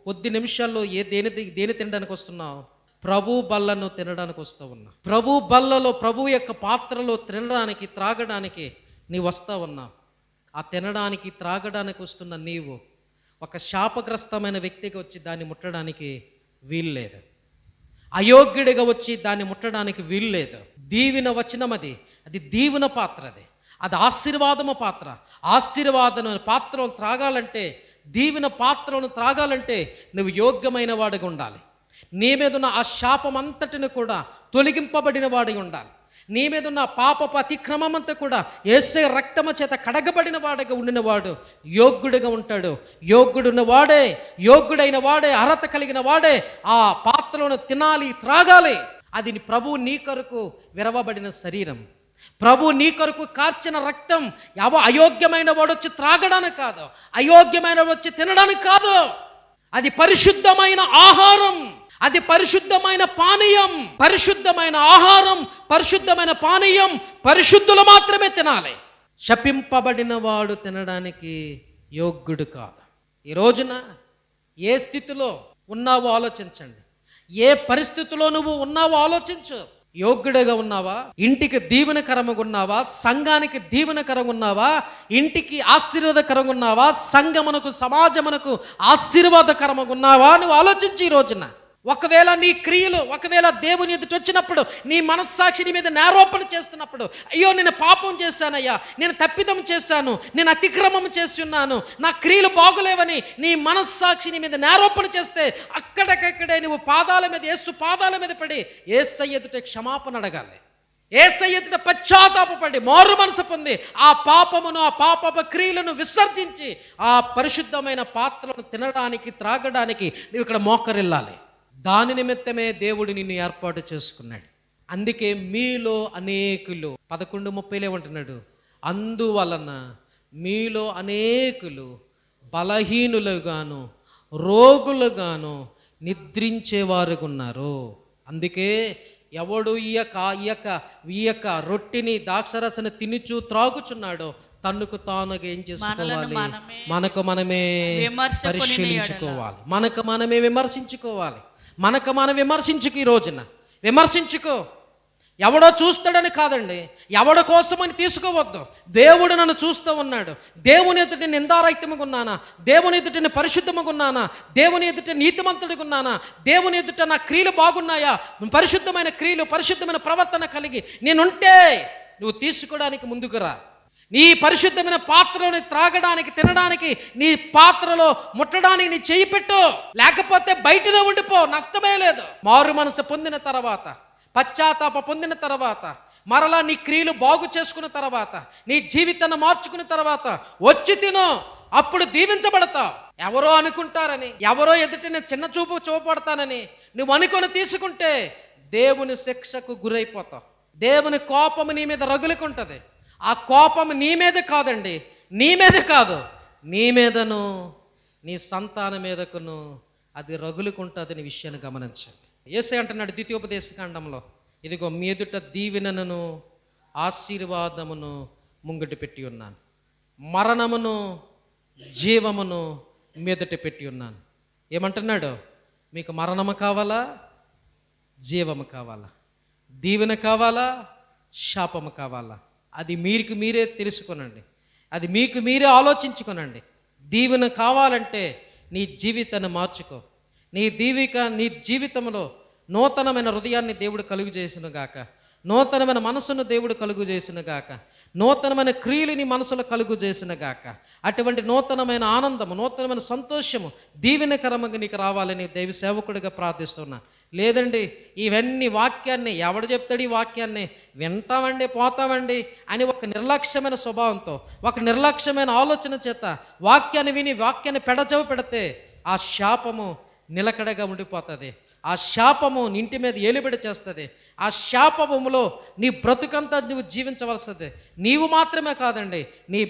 కొద్ది నిమిషాల్లో దేని తినడానికి వస్తున్నావు? ప్రభు బల్లను తినడానికి వస్తూ ఉన్నావు. ప్రభు బల్లలో, ప్రభు యొక్క పాత్రలో తినడానికి త్రాగడానికి నీవు వస్తూ ఉన్నావు. ఆ తినడానికి త్రాగడానికి వస్తున్న నీవు ఒక శాపగ్రస్తమైన వ్యక్తిగా వచ్చి దాన్ని ముట్టడానికి వీల్లేదు. అయోగ్యుడిగా వచ్చి దాన్ని ముట్టడానికి వీల్లేదు. దీవెన వచనం అది దీవెన పాత్ర, అది ఆశీర్వాదము పాత్ర. ఆశీర్వాదం పాత్రను త్రాగాలంటే, దీవెన పాత్రను త్రాగాలంటే నువ్వు యోగ్యమైన వాడిగా ఉండాలి. నీ మీద ఉన్న ఆ శాపం అంతటిని కూడా తొలగింపబడిన వాడిగా ఉండాలి. నీ మీద ఉన్న పాపపు అతిక్రమం అంతా కూడా యేసు రక్తము చేత కడగబడిన వాడిగా ఉండినవాడు యోగ్యుడిగా ఉంటాడు. యోగ్యుడైన వాడే అర్హత కలిగిన వాడే ఆ పాత్రను తినాలి, త్రాగాలి. అది ప్రభు నీ కొరకు విరవబడిన శరీరం, ప్రభు నీ కొరకు కార్చిన రక్తం. అయోగ్యమైన వాడు వచ్చి త్రాగడానికి కాదు, అయోగ్యమైన వాడు వచ్చి తినడానికి కాదు. అది పరిశుద్ధమైన ఆహారం, అది పరిశుద్ధమైన పానీయం. పరిశుద్ధమైన ఆహారం, పరిశుద్ధమైన పానీయం పరిశుద్ధులు మాత్రమే తినాలి. శపింపబడిన వాడు తినడానికి యోగ్యుడు కాదు. ఈ రోజున ఏ స్థితిలో ఉన్నావో ఆలోచించండి. ఏ పరిస్థితిలో నువ్వు ఉన్నావో ఆలోచించు. యోగ్యుడిగా ఉన్నావా? ఇంటికి దీవెనకరంగా ఉన్నావా? సంఘానికి దీవెనకరంగా ఉన్నావా? ఇంటికి ఆశీర్వాదకరంగా ఉన్నావా? సంఘమునకు, సమాజమునకు ఆశీర్వాదకరంగా ఉన్నావా? నువ్వు ఆలోచించి ఈ రోజున. ఒకవేళ నీ క్రియలు దేవుని ఎదుట వచ్చినప్పుడు నీ మనస్సాక్షి నీ మీద నేరోపణ చేస్తున్నప్పుడు, అయ్యో నేను పాపం చేశానయ్యా, నేను తప్పిదం చేశాను, నేను అతిక్రమం చేస్తున్నాను, నా క్రియలు బాగులేవని నీ మనస్సాక్షి నీ మీద నేరోపణ చేస్తే అక్కడికక్కడే నువ్వు యేసు పాదాల మీద పడి యేసయ్య ఎదుట క్షమాపణ అడగాలి. యేసయ్య ఎదుట పశ్చాత్తాపపడి మారు మనసు పొంది ఆ పాపమును, ఆ పాపపు క్రియలను విసర్జించి ఆ పరిశుద్ధమైన పాత్రను తినడానికి, త్రాగడానికి నువ్వు ఇక్కడ మోకరిల్లాలి. దాని నిమిత్తమే దేవుడు నిన్ను ఏర్పాటు చేసుకున్నాడు. అందుకే మీలో అనేకులు 11:30 ఏమంటున్నాడు? అందువలన మీలో అనేకులు బలహీనులుగాను రోగులుగాను నిద్రించేవారుగా ఉన్నారు. అందుకే ఎవడు ఈ యొక్క రొట్టెని ద్రాక్షరసను తినుచు త్రాగుచున్నాడో తన్నుకు తానుగా ఏం చేసుకోవాలి? మనకు మనమే పరిశీలించుకోవాలి, మనకు మనమే విమర్శించుకోవాలి. మనకు మనం విమర్శించుకు. ఈ రోజున విమర్శించుకో. ఎవడో చూస్తాడని కాదండి, ఎవడ కోసమని తీసుకోవద్దు. దేవుడు నన్ను చూస్తూ ఉన్నాడు. దేవుని ఎదుట నిందారహితముగా ఉన్నానా, దేవుని ఎదుట పరిశుద్ధముగా ఉన్నానా, దేవుని ఎదుట నీతిమంతుడిగా ఉన్నానా, దేవుని ఎదుట నా క్రియలు బాగున్నాయా, పరిశుద్ధమైన క్రియలు, పరిశుద్ధమైన ప్రవర్తన కలిగి నేనుంటే నువ్వు తీసుకోవడానికి ముందుకు రా. నీ పరిశుద్ధమైన పాత్రలోని త్రాగడానికి, తినడానికి, నీ పాత్రలో ముట్టడానికి నీ చేయి పెట్టు. లేకపోతే బయటలో ఉండిపో, నష్టమే లేదు. మారు మనసు పొందిన తర్వాత, పశ్చాత్తాప పొందిన తర్వాత, మరలా నీ క్రియలు బాగు చేసుకున్న తర్వాత, నీ జీవితాన్ని మార్చుకున్న తర్వాత వచ్చి తిను. అప్పుడు దీవించబడతావు. ఎవరో అనుకుంటారని, ఎవరో ఎదుట నేను చిన్న చూపు చూపడతానని నువ్వు అనుకొని తీసుకుంటే దేవుని శిక్షకు గురైపోతావు. దేవుని కోపము నీ మీద రగులుకుంటుంది. ఆ కోపం నీ మీద కాదండి, నీ మీద కాదు, నీ మీదను నీ సంతానం మీదకును అది రగులుకుంటుంది. నీ విషయాన్ని గమనించండి. యేసయ్య అంటున్నాడు ద్వితీయోపదేశకాండంలో, ఇదిగో మీ ఎదుట దీవెనను ఆశీర్వాదమును ముంగటి పెట్టి ఉన్నాను, మరణమును జీవమును మీదట పెట్టి ఉన్నాను. ఏమంటున్నాడు? మీకు మరణము కావాలా, జీవము కావాలా, దీవెన కావాలా, శాపము కావాలా? అది మీకు మీరే తెలుసుకొనండి, అది మీకు మీరే ఆలోచించుకొనండి. దీవెన కావాలంటే నీ జీవితాన్ని మార్చుకో. నీ జీవితంలో నూతనమైన హృదయాన్ని దేవుడు కలుగు చేసిన గాక, నూతనమైన మనసును దేవుడు కలుగు చేసిన గాక, నూతనమైన క్రియలు నీ మనసులో కలుగు చేసిన గాక. అటువంటి నూతనమైన ఆనందము, నూతనమైన సంతోషము, దీవెనకరంగా నీకు రావాలని దైవ సేవకుడిగా ప్రార్థిస్తున్నా. లేదండి, ఇవన్నీ వాక్యాన్ని ఎవడు చెప్తాడు, ఈ వాక్యాన్ని వింటామండి పోతామండి అని ఒక నిర్లక్ష్యమైన స్వభావంతో, ఒక నిర్లక్ష్యమైన ఆలోచన చేత వాక్యాన్ని విని వాక్యాన్ని పెడచవ పెడితే ఆ శాపము నిలకడగా ఉండిపోతుంది. ఆ శాపము ఇంటి మీద ఏలుబడి చేస్తుంది. ఆ శాపములో నీ బ్రతుకంతా నువ్వు జీవించవలసింది. నీవు మాత్రమే కాదండి, నీ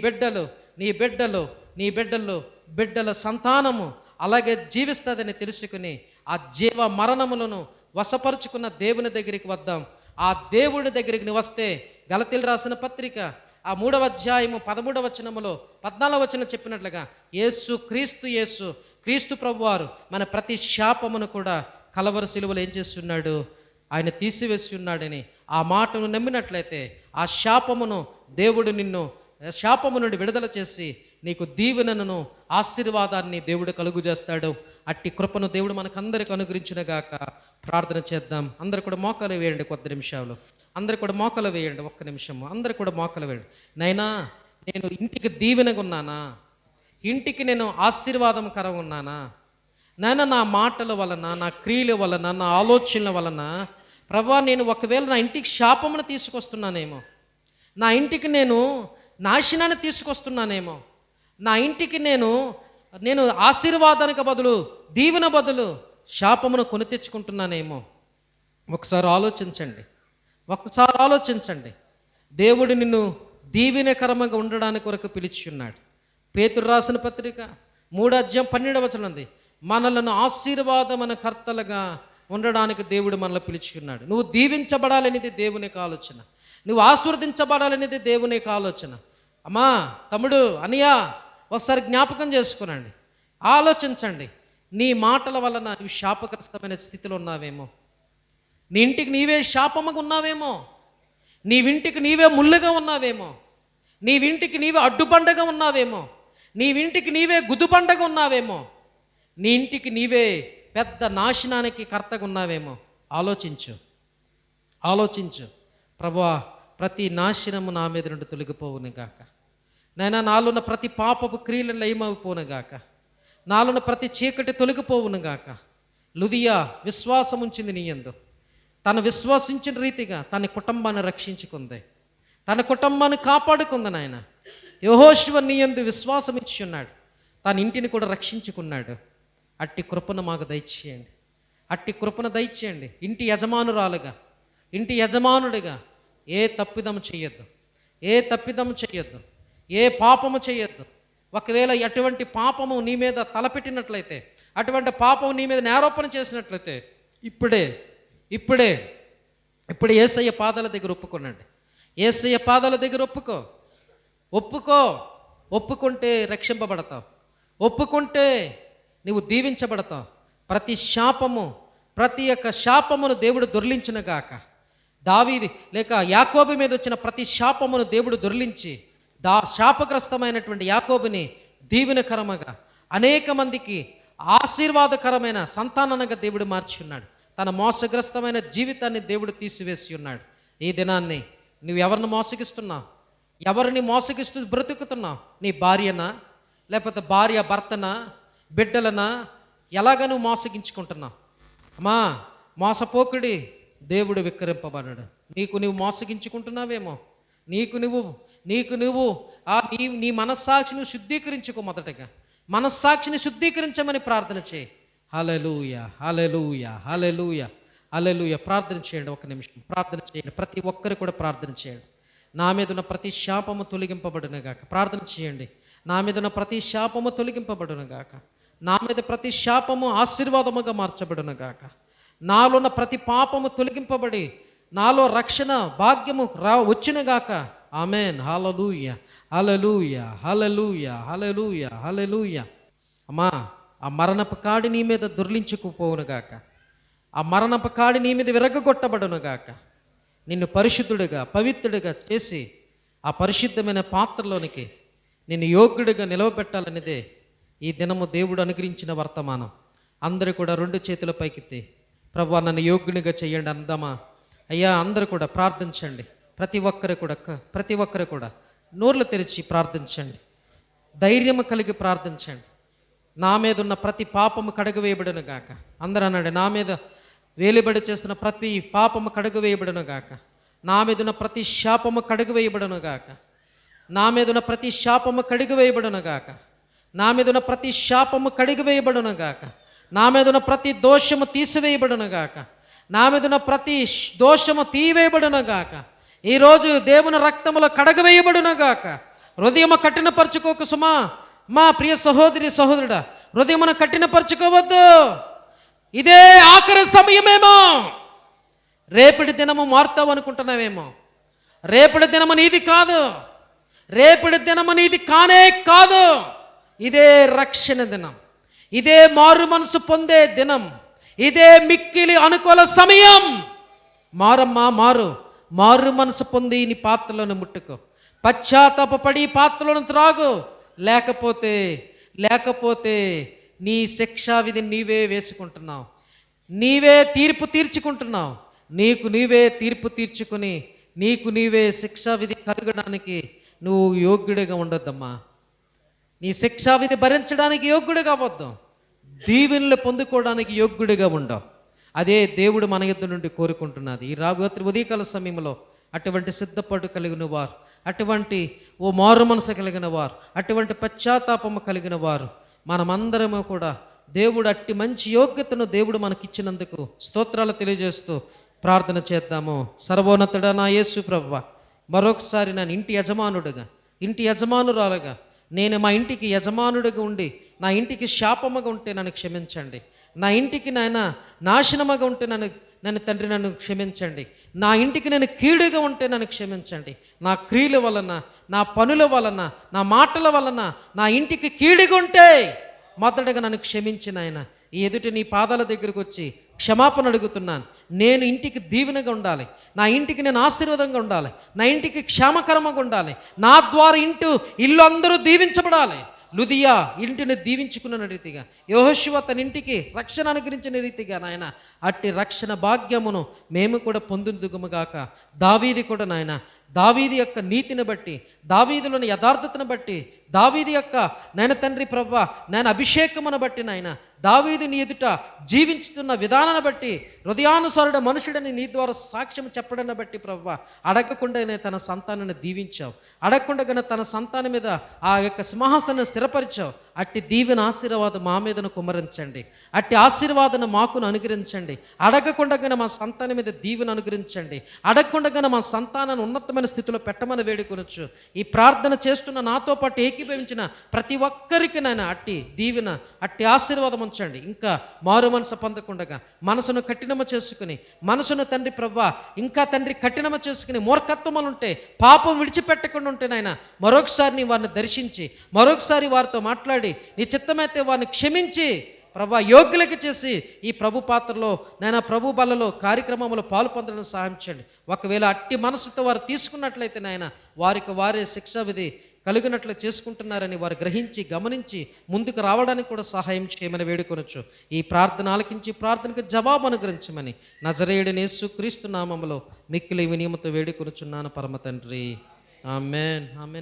బిడ్డల సంతానము అలాగే జీవిస్తుందని తెలుసుకుని ఆ జీవ మరణములను వశపరుచుకున్న దేవుని దగ్గరికి వద్దాం. ఆ దేవుడి దగ్గరికి నువ్వు వస్తే, గలతీయులు రాసిన పత్రిక ఆ 3వ అధ్యాయము 13వ వచనములో 14వ వచనం చెప్పినట్లుగా, క్రీస్తు ప్రభువారు మన ప్రతి శాపమును కూడా కలవరి సిలువలో ఏం చేస్తున్నాడు? ఆయన తీసివేసి ఉన్నాడని ఆ మాటను నమ్మినట్లయితే ఆ శాపమును దేవుడు నిన్ను శాపము నుండి విడుదల చేసి నీకు దీవెనను, ఆశీర్వాదాన్ని దేవుడు కలుగు చేస్తాడు. అట్టి కృపను దేవుడు మనకందరికి అనుగ్రహించునుగాక. ప్రార్థన చేద్దాం. అందరు కూడా మోకాలు వేయండి కొద్ది నిమిషాలు. అందరు కూడా మోకాలు వేయండి, ఒక్క నిమిషము. అందరు కూడా మోకాలు వేయండి. నైనా నేను ఇంటికి దీవెనగా ఉన్నానా? ఇంటికి నేను ఆశీర్వాదకరంగా ఉన్నానా? నాయన నా మాటల వలన, నా క్రియల వలన, నా ఆలోచనల వలన ప్రభువా నేను ఒకవేళ నా ఇంటికి శాపమును తీసుకొస్తున్నానేమో, నా ఇంటికి నేను నాశనాన్ని తీసుకొస్తున్నానేమో, నా ఇంటికి నేను ఆశీర్వాదానికి బదులు, దీవెన బదులు శాపమును కొని తెచ్చుకుంటున్నానేమో. ఒకసారి ఆలోచించండి. దేవుడు నిన్ను దీవెనకరంగా ఉండడానికి కొరకు పిలిచిన్నాడు. పేతురు రాసిన పత్రిక 3వ అధ్యాయం 12వ వచనం ఉంది, మనలను ఆశీర్వాదమైన కర్తలుగా ఉండడానికి దేవుడు మనల్ని పిలిచి ఉన్నాడు. నువ్వు దీవించబడాలనేది దేవుని యొక్క ఆలోచన, నువ్వు ఆశీర్వదించబడాలనేది దేవుని యొక్క ఆలోచన. అమ్మా, తమ్ముడు, అన్నయ్య, ఒకసారి జ్ఞాపకం చేసుకునండి, ఆలోచించండి. నీ మాటల వలన నువ్వు శాపగ్రస్తమైన స్థితిలో ఉన్నావేమో, నీ ఇంటికి నీవే శాపముగా ఉన్నావేమో, నీవింటికి నీవే ముళ్ళుగా ఉన్నావేమో, నీవింటికి నీవే అడ్డుబండగా ఉన్నావేమో, నీవింటికి నీవే గుదుబండగా ఉన్నావేమో, నీ ఇంటికి నీవే పెద్ద నాశనానికి కర్తగా ఉన్నావేమో. ఆలోచించు. ప్రభువా, ప్రతి నాశనము నా మీద నుండి తొలగిపోవును గాక. నైనా నాలో ఉన్న ప్రతి పాపపు క్రియలు లయమైపోవును గాక. నాలో ఉన్న ప్రతి చీకటి తొలగిపోవును గాక. లుదియా విశ్వాసం ఉంచింది నీ యందు. తను విశ్వసించిన రీతిగా తన కుటుంబాన్ని రక్షించుకుంది, తన కుటుంబాన్ని కాపాడుకుంది. నాయన యెహోషువ నీ యందు విశ్వాసం ఇచ్చి ఉన్నాడు, తన ఇంటిని కూడా రక్షించుకున్నాడు. అట్టి కృపను మాకు దయచేయండి. ఇంటి యజమానురాలుగా, ఇంటి యజమానుడిగా ఏ తప్పిదము చేయొద్దు, ఏ పాపము చేయొద్దు. ఒకవేళ అటువంటి పాపము నీ మీద తలపెట్టినట్లయితే, అటువంటి పాపము నీ మీద నేరోపణ చేసినట్లయితే ఇప్పుడే యేసయ్య పాదాల దగ్గర ఒప్పుకోనండి. యేసయ్య పాదాల దగ్గర ఒప్పుకుంటే రక్షింపబడతావు, ఒప్పుకుంటే నువ్వు దీవించబడతావు. ప్రతి శాపము ప్రతి ఒక్క శాపమును దేవుడు దొర్లించునుగాక. దావీది లేక యాకోబు మీద వచ్చిన ప్రతి శాపమును దేవుడు దొర్లించి శాపగ్రస్తమైనటువంటి యాకోబుని దీవెనకరముగా అనేక మందికి ఆశీర్వాదకరమైన సంతానంగా దేవుడు మార్చి ఉన్నాడు. తన మోసగ్రస్తమైన జీవితాన్ని దేవుడు తీసివేసి ఉన్నాడు. ఈ దినాన్ని నువ్వు ఎవరిని మోసగిస్తున్నావు? ఎవరిని మోసగిస్తూ బ్రతుకుతున్నావు? నీ భార్యనా, లేకపోతే భార్య భర్తనా, బిడ్డలనా? ఎలాగ నువ్వు మోసగించుకుంటున్నావు? అమ్మా, మోసపోకుడి దేవుడు విక్రింపబడడు. నీకు నువ్వు మోసగించుకుంటున్నావేమో. నీకు నువ్వు నీ మనస్సాక్షిని శుద్ధీకరించుకో. మొదటగా మనస్సాక్షిని శుద్ధీకరించమని ప్రార్థన చేయి. హల్లెలూయా, హల్లెలూయా, హల్లెలూయా, హల్లెలూయా. ప్రార్థన చేయండి, ఒక నిమిషం ప్రార్థన చేయండి. ప్రతి ఒక్కరు కూడా ప్రార్థన చేయండి. నా మీద ఉన్న ప్రతి శాపము తొలగింపబడునుగాక. ప్రార్థన చేయండి. నా మీద ఉన్న ప్రతి శాపము తొలగింపబడునుగాక. నా మీద ప్రతి శాపము ఆశీర్వాదముగా మార్చబడునుగాక. నాలో ఉన్న ప్రతి పాపము తొలగింపబడి నాలో రక్షణ భాగ్యము వచ్చునుగాక. ఆమేన్. హల్లెలూయా, హల్లెలూయా, హల్లెలూయా, హల్లెలూయా, హల్లెలూయా. అమ్మా, ఆ మరణపు కాడి నీ మీద దొర్లించుకుపోవునుగాక. ఆ మరణపు కాడి నీ మీద విరగగొట్టబడునుగాక. నిన్ను పరిశుద్ధుడిగా పవిత్రుడిగా చేసి ఆ పరిశుద్ధమైన పాత్రలోనికి నిన్ను యోగ్యుడిగా నిలవబెట్టాలనేదే ఈ దినము దేవుడు అనుగ్రహించిన వర్తమానం. అందరూ కూడా రెండు చేతుల పైకెత్తి, ప్రభువా నన్ను యోగ్యునిగా చేయండి అందామా? అయ్యా, అందరూ కూడా ప్రార్థించండి. ప్రతి ఒక్కరు కూడా నోర్లు తెరిచి ప్రార్థించండి. ధైర్యము కలిగి ప్రార్థించండి. నా మీద ఉన్న ప్రతి పాపము కడగవేయబడును గాక. అందరూ అన్నాడు, నా మీద వేలిబడి చేస్తున్న ప్రతి పాపము కడగవేయబడును గాక. నా మీద ఉన్న ప్రతి శాపము కడగవేయబడును గాక. నా మీద ఉన్న ప్రతి శాపము కడిగివేయబడును గాక. నా మీద ఉన్న ప్రతి శాపము కడిగివేయబడును గాక. నా మీద ఉన్న ప్రతి దోషము తీసివేయబడును గాక. నా మీద ఉన్న ప్రతి దోషము తీవేయబడును గాక. ఈరోజు దేవుని రక్తములో కడగవేయబడును గాక. హృదయము కఠినపరచుకోక సుమా. మా ప్రియ సహోదరి సహోదరుడా, హృదయమును కఠినపరచుకోవద్దు. ఇదే ఆఖరి సమయమేమో. రేపటి దినము మారుతావు అనుకుంటున్నావేమో. రేపటి దినము నీది కాదు. రేపటి దినము నీది కానే కాదు. ఇదే రక్షణ దినం. ఇదే మారు మనసు పొందే దినం. ఇదే మిక్కిలి అనుకూల సమయం. మారమ్మా, మారు మనసు పొంది నీ పాత్రలను ముట్టుకో. పశ్చాత్తాపపడి పాత్రలను త్రాగు. లేకపోతే నీ శిక్షా విధి నీవే వేసుకుంటున్నావు. నీవే తీర్పు తీర్చుకుంటున్నావు. నీవే తీర్పు తీర్చుకుని నీవే శిక్షా విధి కలగడానికి నువ్వు యోగ్యుడిగా ఉండొద్దమ్మా. నీ శిక్షా విధి భరించడానికి యోగ్యుడిగా అవ్వద్దు. దీవెనలు పొందుకోవడానికి యోగ్యుడిగా ఉండవు. అదే దేవుడు మన యుద్ధ నుండి కోరుకుంటున్నది. ఈ రాత్రి ఉదయకాల సమయంలో అటువంటి సిద్ధపాటు కలిగిన వారు, అటువంటి మారు మనసు కలిగిన వారు, అటువంటి పశ్చాత్తాపము కలిగిన వారు మనమందరము కూడా దేవుడు అట్టి మంచి యోగ్యతను దేవుడు మనకిచ్చినందుకు స్తోత్రాలు తెలియజేస్తూ ప్రార్థన చేద్దాము. సర్వోన్నతుడా నా యేసు ప్రభువా, మరొకసారి నేను ఇంటి యజమానురాలుగా నేను మా ఇంటికి యజమానుడిగా ఉండి నా ఇంటికి శాపముగా ఉంటే నన్ను క్షమించండి. నా ఇంటికి నాయన నాశనముగా ఉంటే నన్ను తండ్రి నన్ను క్షమించండి. నా ఇంటికి నేను కీడుగా ఉంటే నన్ను క్షమించండి. నా క్రియల వలన, నా పనుల వలన, నా మాటల వలన నా ఇంటికి కీడుగా ఉంటే మొదటగా నన్ను క్షమించిన ఆయన ఈ ఎదుటి నీ పాదాల దగ్గరకు వచ్చి క్షమాపణ అడుగుతున్నాను. నేను ఇంటికి దీవెనగా ఉండాలి. నా ఇంటికి నేను ఆశీర్వాదంగా ఉండాలి. నా ఇంటికి క్షేమకరంగా ఉండాలి. నా ద్వారా ఇల్లు అందరూ దీవించబడాలి. లుదియా ఇంటిని దీవించుకున్న రీతిగా, యెహోషువ తన ఇంటికి రక్షణ అనుగ్రహించిన రీతిగా నాయన అట్టి రక్షణ భాగ్యమును మేము కూడా పొందుదుగుముగాక. దావీది కూడా నాయన దావీది యొక్క నీతిని బట్టి, దావీదులోని యథార్థతను బట్టి, దావీది యొక్క నాయన తండ్రి ప్రభువా నాయన అభిషేకమును బట్టి నాయన దావీదు నీ ఎదుట జీవించుతున్న విధానాన్ని బట్టి హృదయానుసారుడ మనుషుడని నీ ద్వారా సాక్ష్యం చెప్పడాన్ని బట్టి ప్రభువా అడగకుండానే తన సంతానాన్ని దీవించావు. అడగకుండానే తన సంతానం మీద ఆ యొక్క సింహాసనాన్ని స్థిరపరిచావు. అట్టి దీవెన ఆశీర్వాదం మా మీదను కుమ్మరించండి. అట్టి ఆశీర్వాదను మాకును అనుగ్రహించండి. అడగకుండానే మా సంతానం మీద దీవెన అనుగ్రహించండి. అడగకుండానే మా సంతానాన్ని ఉన్నతమైన స్థితిలో పెట్టమని వేడుకొనొచ్చు. ఈ ప్రార్థన చేస్తున్న నాతో పాటు ఏకీభవించిన ప్రతి ఒక్కరికి నాయన అట్టి దీవెన, అట్టి ఆశీర్వాదం ఉంచండి. ఇంకా మారు మనసు పొందకుండగా మనసును కఠినమ చేసుకుని, మనసును తండ్రి ప్రభువా ఇంకా తండ్రి కఠినమ చేసుకుని మూర్ఖత్వములు ఉంటే, పాపం విడిచిపెట్టకుండా ఉంటే నాయన మరొకసారి నీ వారిని దర్శించి, మరొకసారి వారితో మాట్లాడి నీ చిత్తమైతే వారిని క్షమించి ప్రభా యోగ్యులకి చేసి ఈ ప్రభు పాత్రలో నాయన ప్రభు బలలో కార్యక్రమంలో పాలు పొందడానికి సహాయం చేయండి. ఒకవేళ అట్టి మనసుతో వారు తీసుకున్నట్లయితే నాయన వారికి వారే శిక్షా విధి కలిగినట్లు చేసుకుంటున్నారని వారు గ్రహించి గమనించి ముందుకు రావడానికి కూడా సహాయం చేయమని వేడుకొనొచ్చు. ఈ ప్రార్థన ఆలకించి ప్రార్థనకు జవాబు అనుగ్రహించమని నజరేయుడైన యేసుక్రీస్తు నామములో మిక్కిలి వినయముతో వేడుకొనుచున్నాను పరమ తండ్రి. ఆమేన్. ఆమేన్.